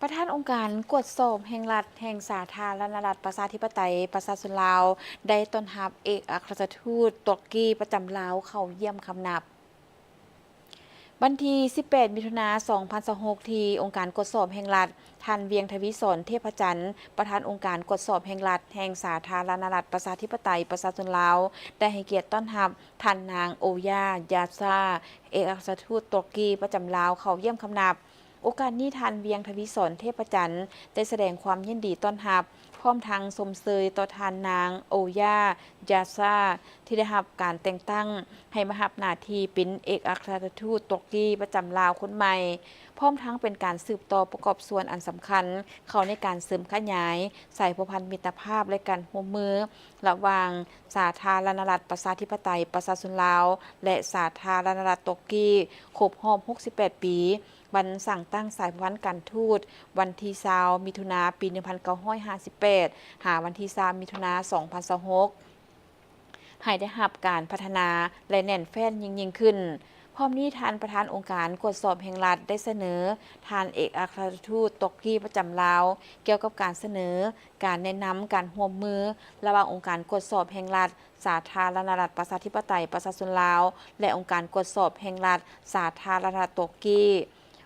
ประธานองค์การกวดสอบแห่งรัฐแห่งสาธารณรัฐประชาธิปไตยประชาชนลาวได้ต้อนรับเอกอัครราชทูตตุรกีประจำลาวเข้าเยี่ยมคำนับวันที่18มิถุนายน2026ที่องค์การกวดสอบแห่งรัฐท่านเวียงทวิศรเทพจันทร์ประธานองค์การกวดสอบแห่งรัฐแห่งสาธารณรัฐประชาธิปไตยประชาชนลาวได้ให้เกียรติต้อนรับท่านนางโอยายาซาเอกอัครราชทูตตุรกีประจำลาวเข้าเยี่ยมคำนับ โอกาสนี้ทันเวียงทวิศรเทพจันทร์ได้แสดงความยินดีต้อนรับพร้อมทั้งสมเสยต่อทานนางโอยายาซาที่ได้รับการแต่งตั้งให้มารับหน้าที่เป็นเอกอัครราชทูตตุรกีประจำลาวคนใหม่พร้อมทั้งเป็นการสืบต่อประกอบส่วนอันสำคัญเข้าในการเสริมขยายใส่ผูกพันมิตรภาพและการร่วมมือระหว่างสาธารณรัฐประชาธิปไตยประชาชนลาวและสาธารณรัฐตุรกีครบรอบ68 ปีวันสั่งตั้งสายพันธ์การทูตวันที่20มิถุนาปี1958หาวันที่3มิถุนา2026ให้ได้รับการพัฒนาและแน่นแฟ้นยิ่งขึ้นพร้อมนี้ทานประธานองค์การกวดสอบแห่งรัฐได้เสนอทานเอกอัครราชทูตตุรกีประจำลาวเกี่ยวกับการเสนอการแนะนำการร่วมมือระหว่างองค์การกวดสอบแห่งรัฐสาธารณรัฐประชาธิปไตยประชาชนลาวและองค์การกวดสอบแห่งรัฐสาธารณรัฐตุรกี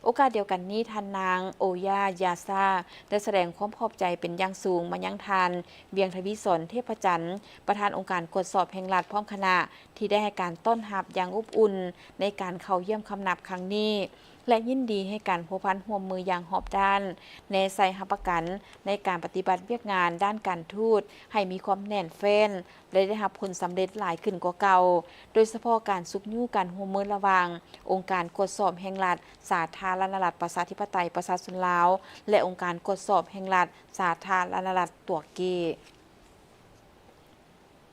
โอกาสเดียวกันนี้ทานนางโอยายาซาได้แสดงความขอบใจเป็นอย่างสูงมายังทานเวียงทวิศรเทพจันทร์ประธานองค์การกวดสอบแห่งรัฐพร้อมคณะที่ได้ให้การต้อนรับอย่างอบอุ่นในการเข้าเยี่ยมคำนับครั้งนี้และยินดีให้การพัวพันร่วมมืออย่างหอบด้านในใส่หับประกันในการปฏิบัติเวียกงานด้านการทูตให้มีความแน่นแฟ้นและได้รับผลสำเร็จหลายขึ้นกว่าเก่าโดยเฉพาะการสุกยู่การร่วมมือระหว่างองค์การกวดสอบแห่งรัฐสาธารณรัฐประชาธิปไตยประชาชนลาวและองค์การกวดสอบแห่งรัฐสาธารณรัฐตุรกี